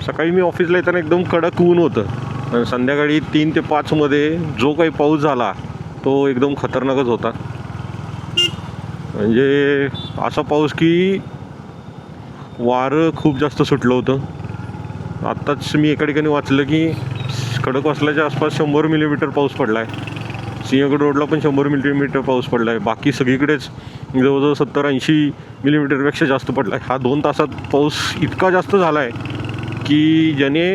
सकाळी मी ऑफिसला येताना एकदम कडक ऊन होतं आणि संध्याकाळी 3 ते 5मध्ये जो काही पाऊस झाला तो एकदम खतरनाकच होता. म्हणजे असा पाऊस की वारं खूप जास्त सुटलं होतं. आत्ताच मी एका ठिकाणी वाचलं की खडकवासलाच्या आसपास 100 मिलीमीटर पाऊस पडला आहे. सिंहगड रोडला पण 100 मिलीमीटर पाऊस पडला आहे. बाकी सगळीकडेच जवळजवळ 70-80 मिलीमीटरपेक्षा जास्त पडला आहे. हा 2 तासात पाऊस इतका जास्त झाला आहे की ज्याने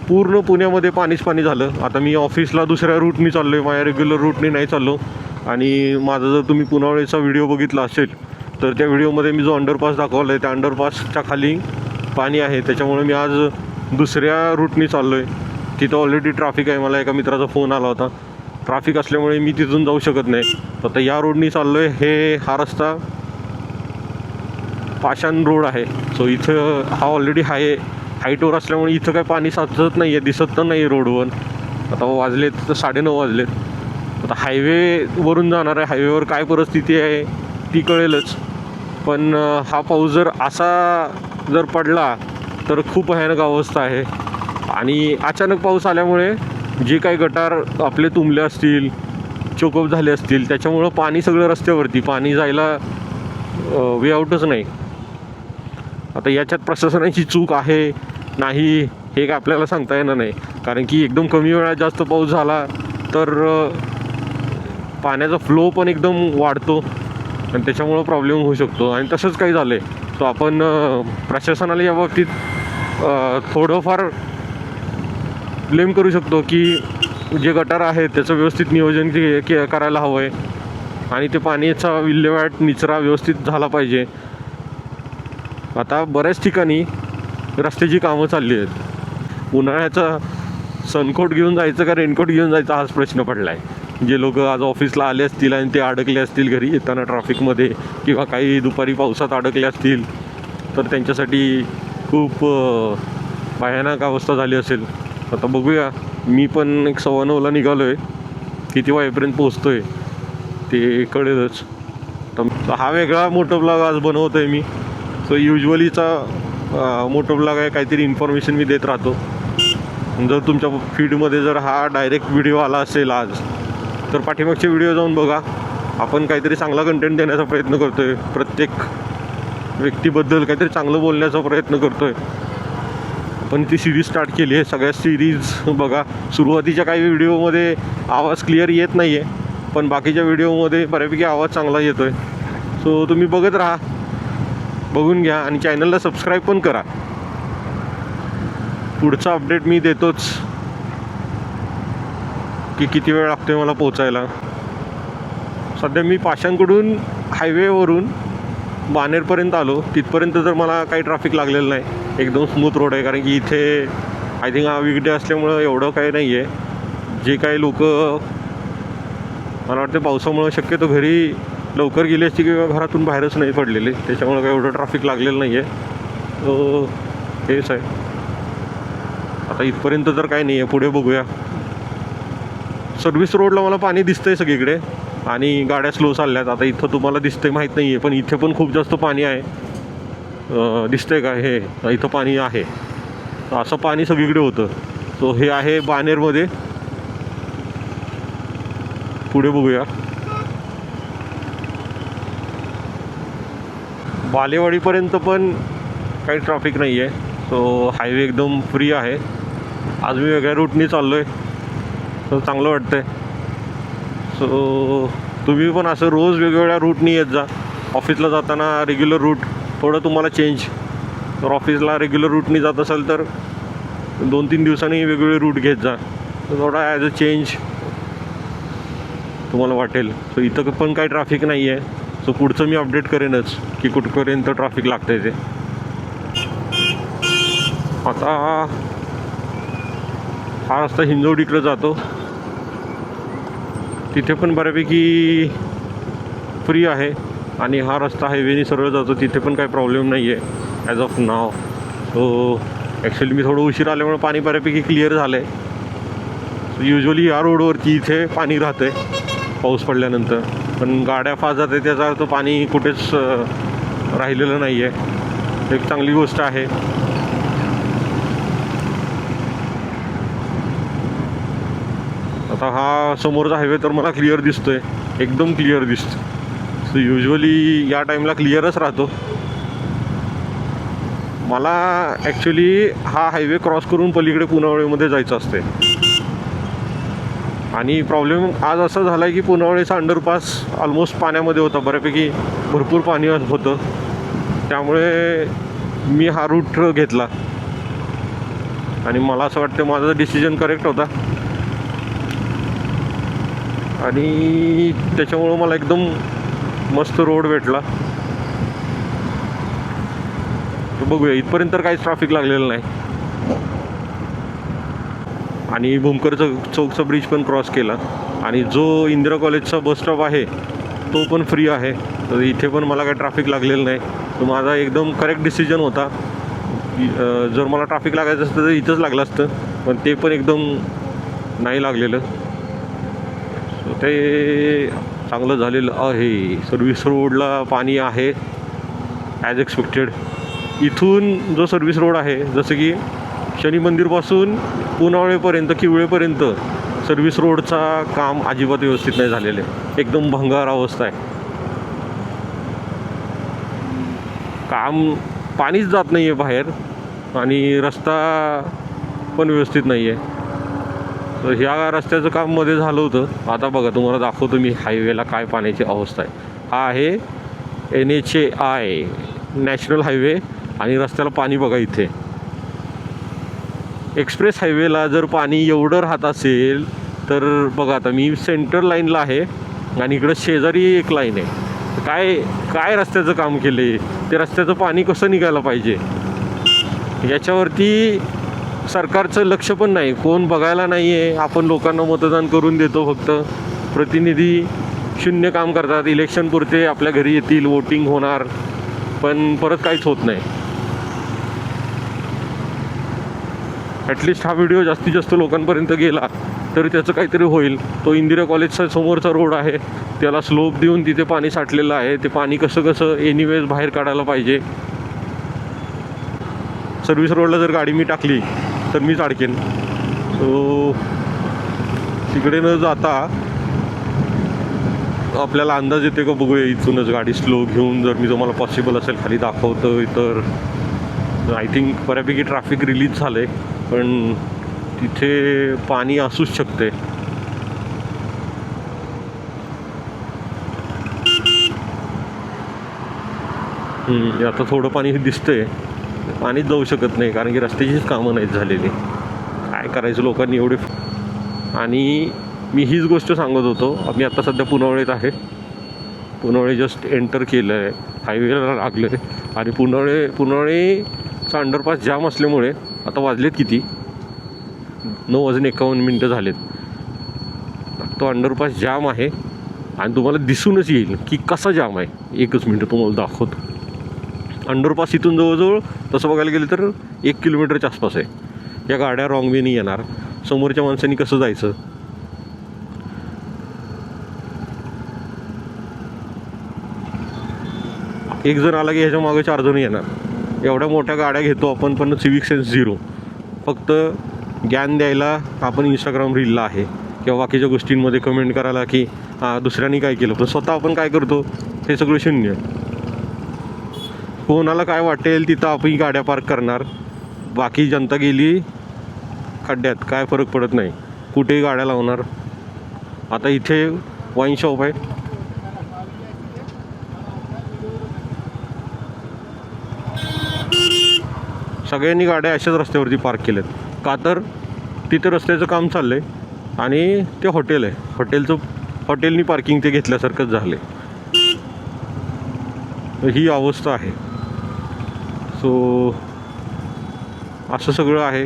पूर्ण पुण्यामध्ये पाणीच पाणी झालं. आता मी ऑफिसला दुसऱ्या रूटनी चाललो आहे, माझ्या रेग्युलर रूटनी नाही चाललो. आणि माझा जर तुम्ही पुनावळेचा व्हिडिओ बघितला असेल तर त्या व्हिडिओमध्ये मी जो अंडरपास दाखवला आहे त्या अंडरपासच्या खाली पाणी आहे. त्याच्यामुळे मी आज दुसऱ्या रूटनी चाललो आहे. तिथं ऑलरेडी ट्रॅफिक आहे. मला एका मित्राचा फोन आला होता. ट्रॅफिक असल्यामुळे मी तिथून जाऊ शकत नाही. आता या रोडनी चाललो आहे. हा रस्ता पाषाण रोड आहे. सो इथं हा ऑलरेडी हाईटवर असल्यामुळे इथं काय पाणी साचत नाही आहे, दिसत तर नाही आहे रोडवर. आता वाजलेत तर 9:30 वाजलेत. आता हायवेवरून जाणार आहे. हायवेवर काय परिस्थिती आहे ती कळेलच. पण हा पाऊस जर असा जर पडला तर खूप भयानक अवस्था आहे. आणि अचानक पाऊस आल्यामुळे जे काही गटार आपले तुंबले असतील, चोकअप झाले असतील, त्याच्यामुळं पाणी सगळं रस्त्यावरती, पाणी जायला वे आउटच नाही. आता याच्यात प्रशासनाची चूक आहे नाही हे काय आपल्याला सांगता येणार नाही. कारण की एकदम कमी वेळात जास्त पाऊस झाला तर पाण्याचा फ्लो पण एकदम वाढतो आणि त्याच्यामुळं प्रॉब्लेम होऊ शकतो. आणि तसंच काही झालं आहे तो आपण प्रशासनाला या बाबतीत थोडंफार ब्लेम करू शकतो की जे गटार आहे त्याचं व्यवस्थित नियोजन करायला हवं आहे आणि ते पाण्याचा विल्हेवाट निचरा व्यवस्थित झाला पाहिजे. आता बऱ्याच ठिकाणी रस्त्याची कामं चालली आहेत. उन्हाळ्याचा सनकोट घेऊन जायचं का रेनकोट घेऊन जायचा हाच प्रश्न पडला आहे. जे लोक आज ऑफिसला आले असतील आणि ते अडकले असतील घरी येताना ट्रॅफिकमध्ये किंवा काही दुपारी पावसात अडकले असतील तर त्यांच्यासाठी खूप भयानक अवस्था झाली असेल. आता बघूया. मी पण 9:15ला निघालो आहे. किती वाजेपर्यंत पोचतो आहे ते कळेलच. तर हा वेगळा मोटो ब्लॉग आज बनवतो आहे मी. सो युजली मोटो ब्लॉग आहे, काहीतरी इन्फॉर्मेशन मी देत राहतो. जर तुमच्या फीडमध्ये जर हा डायरेक्ट व्हिडिओ आला असेल आज तर पाठीमागचे व्हिडिओ जाऊन बघा. आपण काहीतरी चांगला कंटेंट देण्याचा प्रयत्न करतो आहे. प्रत्येक व्यक्तीबद्दल काहीतरी चांगलं बोलण्याचा प्रयत्न करतो आहे. आपण ती सिरीज स्टार्ट केली आहे. सगळ्या सिरीज बघा. सुरुवातीच्या काही व्हिडिओमध्ये आवाज क्लिअर येत नाही आहे, पण बाकीच्या व्हिडिओमध्ये बऱ्यापैकी आवाज चांगला येतो आहे. सो तुम्ही बघत राहा, बघून घ्या आणि चॅनलला सबस्क्राईब पण करा. पुढचा अपडेट मी देतोच की किती वेळ लागतो मला पोचायला. सध्या मी पाषाणकडून हायवेवरून बाणेरपर्यंत आलो. तिथपर्यंत तर मला काही ट्रॅफिक लागलेलं नाही. एकदम स्मूथ रोड आहे. कारण की इथे आय थिंक हा वीकडे असल्यामुळं एवढं काही नाही आहे. जे काही लोक मला वाटते पावसामुळं शक्यतो घरी लवकर गेली असती किंवा घरातून बाहेरच नाही पडलेले, त्याच्यामुळं काही एवढं ट्रॅफिक लागलेलं नाही आहे. तो हेच आहे. आता इथपर्यंत तर काही नाही आहे. पुढे बघूया. सर्व्हिस रोडला मला पाणी दिसतं आहे सगळीकडे आणि गाड्या स्लो चालल्यात. आता इथं तुम्हाला दिसतंय माहीत नाही आहे, पण इथे पण खूप जास्त पाणी आहे. दिसतंय का हे इथं पाणी आहे. असं पाणी सगळीकडे होतं. सो हे आहे बाणेरमध्ये. पुढे बघूया. बालेवाडीपर्यंत पण काही ट्रॅफिक नाही आहे. सो हायवे एकदम फ्री आहे. आज मी वेगळ्या रूटनी चाललो आहे, सो चांगलं वाटतं आहे. सो तुम्ही पण असं रोज वेगवेगळ्या रूटनी येत जा. ऑफिसला जाताना रेग्युलर रूट थोडं तुम्हाला चेंज. तर ऑफिसला रेग्युलर रूटनी जात असाल तर 2-3 दिवसांनी वेगवेगळे रूट घेत जा. तर थोडा ॲज अ चेंज तुम्हाला वाटेल. सो इथं पण काही ट्रॅफिक नाही आहे. सो पुढचं मी अपडेट करेनच की कुठपर्यंत ट्रॅफिक लागतं आहे ते. आता हा रस्ता हिंजवडीकडे जातो. तिथे पण बऱ्यापैकी फ्री आहे आणि हा रस्ता हायवेने सरळ जातो. तिथे पण काही प्रॉब्लेम नाही आहे as of now. So actually मी थोडं उशीर आल्यामुळे पाणी बऱ्यापैकी क्लिअर झालं आहे. सो युजली या रोडवरती इथे पाणी राहतं आहे पाऊस पडल्यानंतर, पण गाड्या फास्ट जाते त्याचा अर्थ पाणी कुठेच राहिलेलं नाही आहे. एक चांगली गोष्ट आहे. आता हा समोरचा हायवे तर मला क्लिअर दिसतोय, एकदम क्लिअर दिसतो. सो युजली या टाईमला क्लिअरच राहतो. मला ॲक्च्युली हा हायवे क्रॉस करून पलीकडे पुनावळीमध्ये जायचं असते. आणि प्रॉब्लेम आज असा झाला आहे की पुनावळीचा अंडरपास ऑलमोस्ट पाण्यामध्ये होता, बऱ्यापैकी भरपूर पाणी होतं. त्यामुळे मी हा रूट घेतला आणि मला असं वाटतं माझा डिसिजन करेक्ट होता. आणि त्याच्यामुळं मला एकदम मस्त रोड भेटला. तर बघूया, इथपर्यंत तर काहीच ट्रॅफिक लागलेलं नाही. आणि भूमकरचा चौकचा ब्रिज पण क्रॉस केला. आणि जो इंदिरा कॉलेजचा बस स्टॉप आहे तो पण फ्री आहे. तर इथे पण मला काही ट्रॅफिक लागलेलं नाही. तो माझा एकदम करेक्ट डिसिजन होता. जर मला ट्रॅफिक लागायचं असतं तर इथंच लागलं असतं, पण ते पण एकदम नाही लागलेलं. सो ते चांगलं झालेलं आहे. सर्व्हिस रोडला पाणी आहे ॲज एक्सपेक्टेड. इथून जो सर्व्हिस रोड आहे, जसं की शनी मंदिरपासून पुनावळेपर्यंत किवळेपर्यंत सर्व्हिस रोडचा काम अजिबात व्यवस्थित नाही झालेलं आहे. एकदम भंगार अवस्था आहे. काम पाणीच जात नाही आहे बाहेर आणि रस्ता पण व्यवस्थित नाही आहे. तर ह्या रस्त्याचं काम मध्ये झालं होतं. आता बघा, तुम्हाला दाखवतो मी हायवेला काय पाण्याची अवस्था आहे. हा आहे NHAI नॅशनल हायवे आणि रस्त्याला पाणी बघा. इथे एक्सप्रेस हायवेला जर पाणी एवढं राहत असेल तर बघा, आता मी सेंटर लाईनला आहे आणि इकडं शेजारी एक लाईन आहे. काय रस्त्याचं काम केलं आहे. ते रस्त्याचं पाणी कसं निघायला पाहिजे याच्यावरती सरकारचं लक्ष पण नाही. कोण बघायला नाही आहे. आपण लोकांना मतदान करून देतो, फक्त प्रतिनिधी शून्य काम करतात. इलेक्शन पुरते आपल्या घरी येतील, वोटिंग होणार, पण परत काहीच होत नाही. ॲटलिस्ट हा व्हिडिओ जास्तीत जास्त लोकांपर्यंत गेला तर त्याचं काहीतरी होईल. तो इंदिरा कॉलेजचा समोरचा रोड आहे, त्याला स्लोप देऊन तिथे पाणी साठलेलं आहे. ते पाणी कसं एनिवेज बाहेर काढायला पाहिजे. सर्व्हिस रोडला जर गाडी मी टाकली तर मीच अडकेन. सो तिकडे न जाता आपल्याला अंदाज येते का बघूया. इथूनच गाडी स्लो घेऊन जर मी तुम्हाला पॉसिबल असेल खाली दाखवतो तर आय थिंक बऱ्यापैकी ट्रॅफिक रिलीज झालं आहे, पण तिथे पाणी असूच शकते. आता थोडं पाणी दिसतंय. पाणीच जाऊ शकत नाही कारण की रस्त्याचीच कामं नाहीत झालेली. काय करायचं लोकांनी एवढे. आणि मी हीच गोष्ट सांगत होतो. मी आता सध्या पुनावळीत आहे. पुनावळी जस्ट एंटर केलं आहे, हायवेला लागलं आहे. आणि पुनावळीचा अंडरपास जाम असल्यामुळे आता वाजलेत किती, 9:51 झालेत. तो अंडरपास जाम आहे आणि तुम्हाला दिसूनच येईल की कसा जाम आहे. एकच मिनटं तुम्हाला दाखवतो. अंडरपास इथून जवळजवळ तसं बघायला गेलं तर 1 किलोमीटरच्या आसपास आहे. या गाड्या रॉंग वेनी येणार, समोरच्या माणसांनी कसं जायचं. एक जण आला की ह्याच्या मागे 4 जण येणार. एवढ्या मोठ्या गाड्या घेतो आपण, पण सिविक सेन्स झिरो. फक्त ज्ञान द्यायला आपण इंस्टाग्राम रीलला आहे किंवा बाकीच्या गोष्टींमध्ये कमेंट करायला की दुसऱ्यांनी काय केलं, पण स्वतः आपण काय करतो हे सगळं शून्य. कोणाला काय वाटेल तिथं आपण गाड्या पार्क करणार. बाकी जनता गेली खड्ड्यात, काय फरक पडत नाही. कुठेही गाड्या लावणार. आता इथे वाईन शॉप आहे. सगळ्यांनी गाड्या अशाच रस्त्यावरती पार्क केल्यात. का तर तिथे रस्त्याचं काम चाललं आहे आणि ते हॉटेल आहे. हॉटेलनी पार्किंग ते घेतल्यासारखंच झालं आहे. ही अवस्था आहे. सो असं सगळं आहे.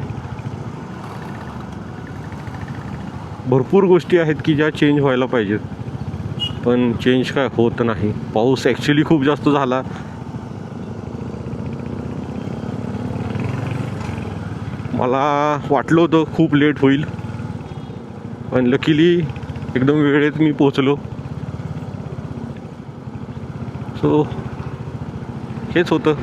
भरपूर गोष्टी आहेत की ज्या चेंज व्हायला पाहिजेत, पण चेंज काय होत नाही. पाऊस ॲक्च्युली खूप जास्त झाला. मला वाटलं होतं खूप लेट होईल, पण लकीली एकदम वेळेत मी पोचलो. सो हेच होतं.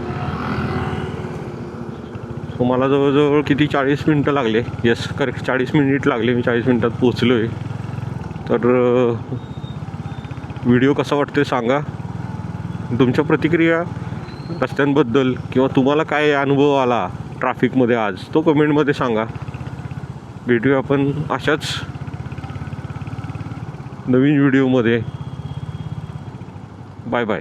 सो मला जवळजवळ किती 40 मिनटं लागले. येस, करेक्ट 40 मिनिट लागले. मी 40 मिनटात पोचलो आहे. तर व्हिडिओ कसा वाटते सांगा. तुमच्या प्रतिक्रिया रस्त्यांबद्दल किंवा तुम्हाला काय अनुभव आला ट्रॅफिकमध्ये आज तो कमेंटमध्ये सांगा. भेटूया आपण अशाच नवीन व्हिडिओमध्ये. Bye bye.